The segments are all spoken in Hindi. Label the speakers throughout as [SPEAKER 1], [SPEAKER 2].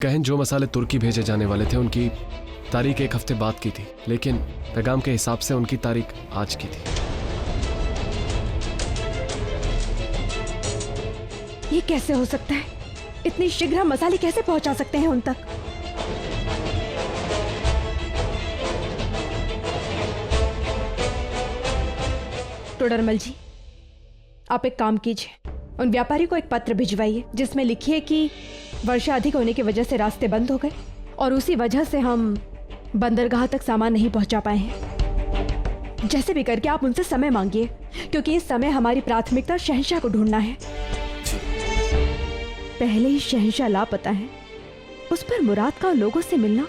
[SPEAKER 1] कहन जो मसाले तुर्की भेजे जाने वाले थे उनकी तारीख एक हफ्ते बाद की थी, लेकिन पैगाम के हिसाब से उनकी तारीख आज की थी।
[SPEAKER 2] ये कैसे हो सकता है? इतनी शीघ्र हम मसाले कैसे पहुंचा सकते हैं उन तक? टोडरमल जी, आप एक काम कीजिए, उन व्यापारी को एक पत्र भिजवाइए जिसमें लिखिए कि वर्षा अधिक होने की वजह से रास्ते बंद हो गए और उसी वजह से हम बंदरगाह तक सामान नहीं पहुंचा पाए हैं। जैसे भी करके आप उनसे समय मांगिए, क्योंकि इस समय हमारी प्राथमिकता शहंशाह को ढूंढना है। पहले ही शहंशाह लापता है, उस पर मुराद का लोगों से मिलना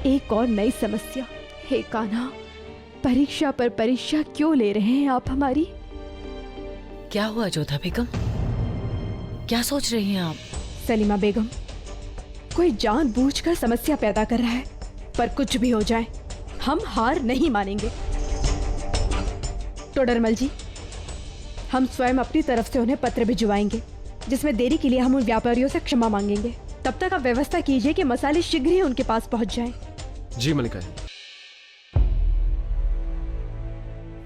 [SPEAKER 2] एक और नई समस्या। हे कान्हा, परीक्षा पर परीक्षा क्यों ले रहे हैं आप हमारी?
[SPEAKER 3] क्या हुआ जोधा बेगम? क्या सोच रही हैं आप?
[SPEAKER 2] सलीमा बेगम, कोई जानबूझकर समस्या पैदा कर रहा है, पर कुछ भी हो जाए हम हार नहीं मानेंगे। टोडरमल जी, हम स्वयं अपनी तरफ से उन्हें पत्र भिजवाएंगे जिसमें देरी के लिए हम उन व्यापारियों से क्षमा मांगेंगे। तब तक आप व्यवस्था कीजिए कि मसाले शीघ्र ही उनके पास पहुंच जाएं।
[SPEAKER 1] जी मलिका।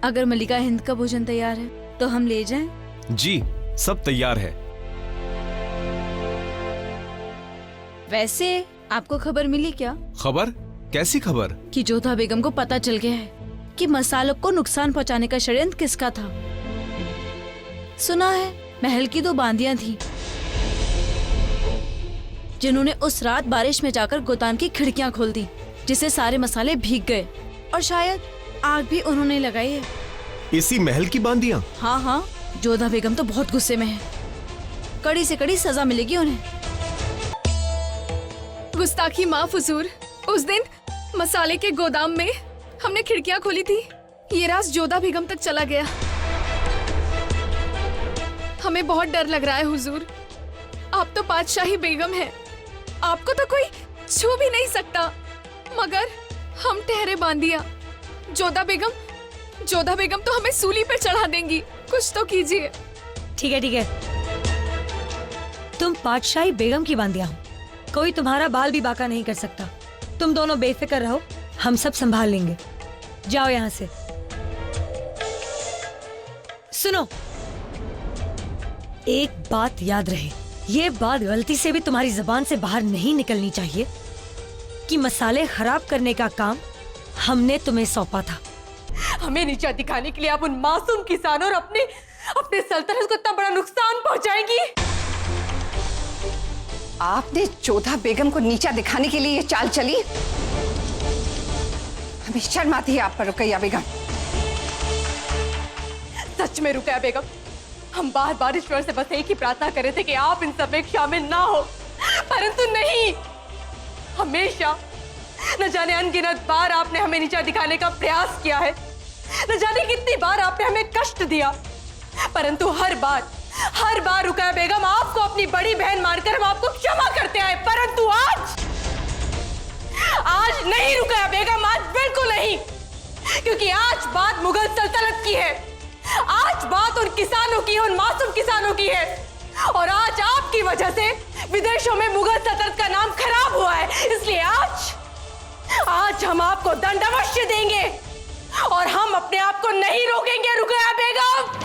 [SPEAKER 3] अगर मलिका हिंद का भोजन तैयार है तो हम ले जाएं?
[SPEAKER 4] जी, सब तैयार है।
[SPEAKER 3] वैसे आपको खबर मिली क्या?
[SPEAKER 4] खबर? कैसी खबर?
[SPEAKER 3] कि जोधा बेगम को पता चल गया है कि मसालों को नुकसान पहुंचाने का षड्यंत्र किसका था। सुना है महल की 2 बांदियां थी जिन्होंने उस रात बारिश में जाकर गोदाम की खिड़कियां खोल दी, जिससे सारे मसाले भीग गए और शायद आग भी उन्होंने लगाई है।
[SPEAKER 4] इसी महल की बांदियां?
[SPEAKER 3] हाँ हाँ, जोधा बेगम तो बहुत गुस्से में है। कड़ी से कड़ी सजा मिलेगी उन्हें।
[SPEAKER 5] गुस्ताखी माफ हुजूर, उस दिन मसाले के गोदाम में हमने खिड़कियां खोली थी, ये राज जोधा बेगम तक चला गया। हमें बहुत डर लग रहा है हुजूर। आप तो बादशाही बेगम हैं, आपको तो कोई छू भी नहीं सकता, मगर हम ठहरे बांदियां। जोधा बेगम तो हमें सूली पे चढ़ा देंगी। कुछ तो कीजिए।
[SPEAKER 6] ठीक है, तुम बादशाही बेगम की बांदियां हो, कोई तुम्हारा बाल भी बाका नहीं कर सकता। तुम दोनों बेफिक्र रहो, हम सब संभाल लेंगे। जाओ यहाँ से। सुनो, एक बात याद रहे, ये बात गलती से भी तुम्हारी जबान से बाहर नहीं निकलनी चाहिए कि मसाले खराब करने का काम हमने तुम्हें सौंपा था।
[SPEAKER 2] हमें नीचा दिखाने के लिए आप उन मासूम किसानों और अपने सल्तनत को इतना बड़ा नुकसान पहुंचाएंगी।
[SPEAKER 7] आपने जोधा बेगम को नीचा दिखाने के लिए ये चाल चली? हमें शर्म आती है आप पर रुकैया बेगम।
[SPEAKER 2] सच में रुकैया बेगम, हम बार बार ईश्वर से बस एक ही प्रार्थना कर रहे थे कि आप इन सब में शामिल ना हो, परंतु नहीं। हमेशा न जाने अनगिनत बार आपने हमें नीचा दिखाने का प्रयास किया है, न जाने कितनी बार आपने हमें कष्ट दिया, परंतु हर बार रुकैया बेगम आपको अपनी बड़ी बहन मानकर हम आपको क्षमा करते आए। परंतु आज नहीं रुकैया बेगम, आज बिल्कुल नहीं, क्योंकि आज बात मुगल सल्तनत की है, आज बात उन किसानों की, उन मासूम किसानों की है, और आज आपकी वजह से विदेशों में मुगल सल्तनत का नाम खराब हुआ है। इसलिए आज हम आपको दंड अवश्य देंगे और हम अपने आप को नहीं रोकेंगे रुकैया बेगम।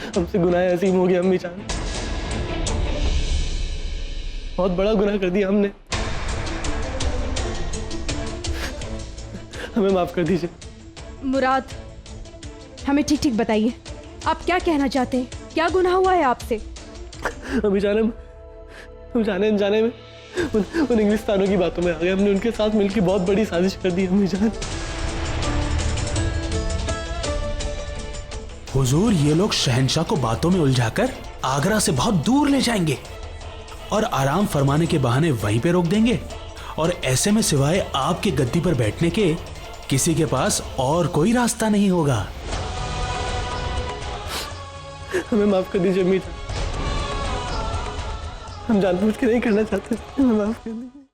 [SPEAKER 8] हमसे गुनाह अजीम हो गया अम्मी जान, बहुत बड़ा गुनाह कर दिया हमने, हमें माफ कर दीजिए।
[SPEAKER 2] मुराद, हमें ठीक ठीक बताइए, आप क्या कहना चाहते हैं? क्या गुनाह हुआ है आपसे?
[SPEAKER 8] अम्मी जान, हम जाने अनजाने में उन इंग्लिस्तानों की बातों में आ गए। हमने उनके साथ मिलकर बहुत बड़ी साजिश कर दी अम्मी जान।
[SPEAKER 9] हुजूर, ये लोग शहंशाह को बातों में उलझाकर आगरा से बहुत दूर ले जाएंगे और आराम फरमाने के बहाने वहीं पे रोक देंगे, और ऐसे में सिवाय आपके गद्दी पर बैठने के किसी के पास और कोई रास्ता नहीं होगा।
[SPEAKER 8] हमें माफ कर दीजिए अम्मी जान, हम जानबूझ के नहीं करना चाहते, हमें माफ कर दीजिए।